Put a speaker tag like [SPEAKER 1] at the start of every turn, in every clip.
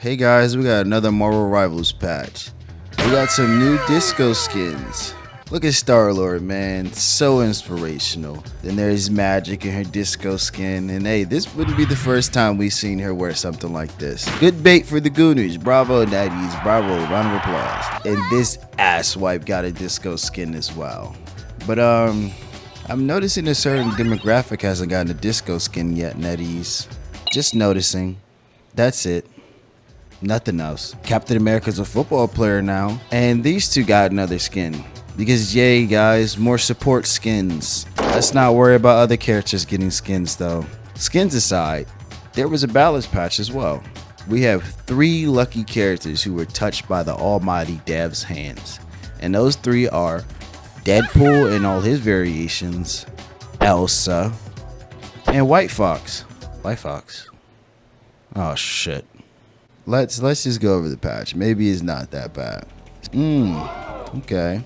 [SPEAKER 1] Hey guys, we got another Marvel Rivals patch. We got some new disco skins. Look at Star-Lord, man, so inspirational. Then there's Magic in her disco skin, and hey, this wouldn't be the first time we've seen her wear something like this. Good bait for the Gooners, bravo daddies, bravo, round of applause. And this asswipe got a disco skin as well. But I'm noticing a certain demographic hasn't gotten a disco skin yet, Netties. Just noticing, that's it. Nothing else. Captain America's a football player now, and these two got another skin. Because yay guys, more support skins. Let's not worry about other characters getting skins though. Skins aside, there was a balance patch as well. We have 3 lucky characters who were touched by the almighty Dev's hands. And those 3 are Deadpool and all his variations, Elsa, and White Fox. White Fox. Oh shit. Let's just go over the patch. Maybe it's not that bad. Okay.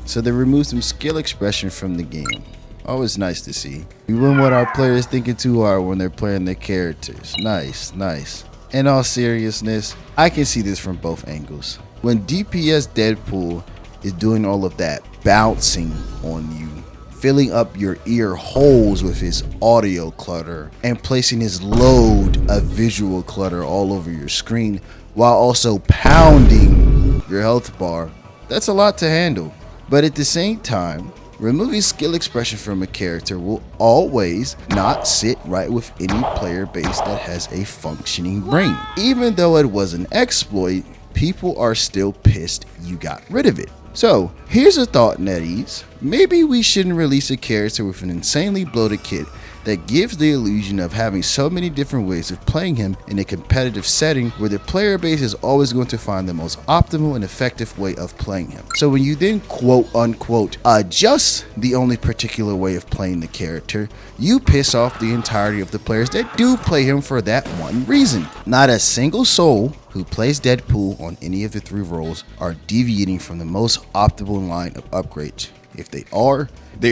[SPEAKER 1] So they removed some skill expression from the game. Always nice to see. We wouldn't want our players thinking too hard when they're playing their characters. Nice, nice. In all seriousness, I can see this from both angles. When DPS Deadpool is doing all of that bouncing on you, filling up your ear holes with his audio clutter, and placing his load of visual clutter all over your screen, while also pounding your health bar, that's a lot to handle. But at the same time, removing skill expression from a character will always not sit right with any player base that has a functioning brain. Even though it was an exploit, people are still pissed you got rid of it. So here's a thought, Netties. Maybe we shouldn't release a character with an insanely bloated kit that gives the illusion of having so many different ways of playing him in a competitive setting where the player base is always going to find the most optimal and effective way of playing him. So when you then quote unquote adjust the only particular way of playing the character, you piss off the entirety of the players that do play him for that one reason. Not a single soul who plays Deadpool on any of the 3 roles are deviating from the most optimal line of upgrades. If they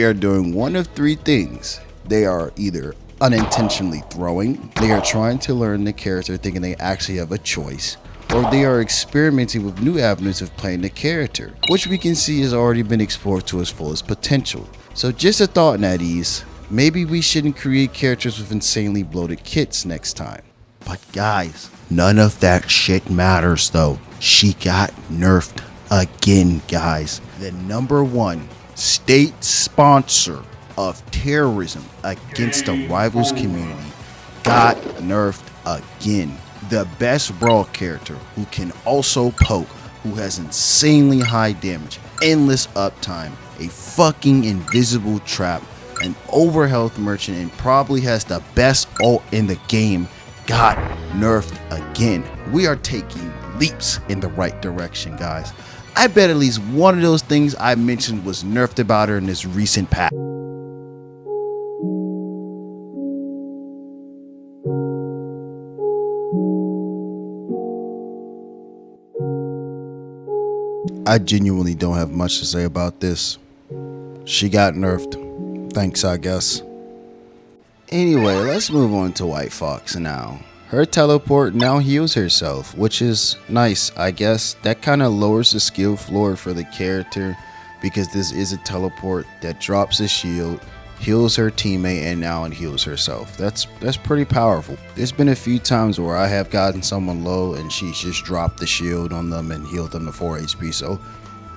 [SPEAKER 1] are doing one of 3 things. They are either unintentionally throwing, they are trying to learn the character thinking they actually have a choice, or they are experimenting with new avenues of playing the character, which we can see has already been explored to its fullest potential. So just a thought, Natties, maybe we shouldn't create characters with insanely bloated kits next time. But guys, none of that shit matters though. She got nerfed again, guys. The #1 state sponsor of terrorism against the Rivals community got nerfed again. The best brawl character who can also poke, who has insanely high damage, endless uptime, a fucking invisible trap, an overhealth merchant, and probably has the best ult in the game, got nerfed again. We are taking leaps in the right direction, guys. I bet at least one of those things I mentioned was nerfed about her in this recent patch. I genuinely don't have much to say about this. She got nerfed. Thanks, I guess. Anyway, let's move on to White Fox now. Her teleport now heals herself, which is nice, I guess. That kind of lowers the skill floor for the character because this is a teleport that drops a shield, heals her teammate, and now it heals herself. That's pretty powerful. There's been a few times where I have gotten someone low and she's just dropped the shield on them and healed them to 4 HP, so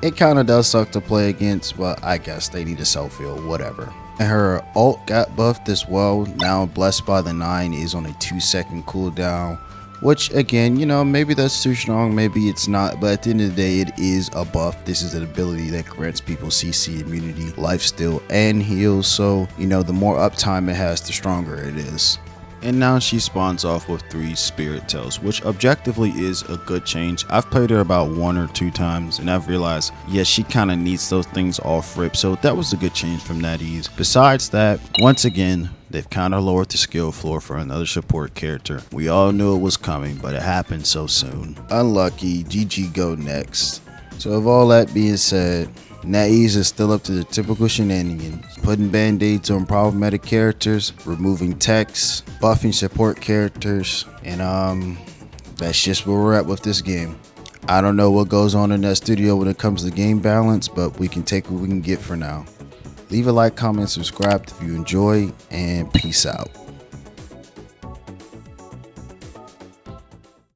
[SPEAKER 1] it kind of does suck to play against, but I guess they need a self-heal, whatever. And her ult got buffed as well. Now Blessed by the 9 is on a 2-second cooldown, which again, you know, maybe that's too strong, maybe it's not, but at the end of the day, it is a buff. This is an ability that grants people CC immunity, lifesteal, and heals, so you know, the more uptime it has, the stronger it is. And now she spawns off with 3 Spirit Tails, which objectively is a good change. I've played her about 1 or 2 times and I've realized, yeah, she kind of needs those things off rip, so that was a good change from NetEase. Besides that, once again, they've kind of lowered the skill floor for another support character. We all knew it was coming, but it happened so soon. Unlucky, GG go next. So with all that being said, NetEase is still up to the typical shenanigans, putting band-aids on problematic characters, removing text, buffing support characters, and That's just where we're at with this game. I don't know what goes on in that studio when it comes to game balance, but we can take what we can get for now. Leave a like, comment, subscribe if you enjoy, and peace out.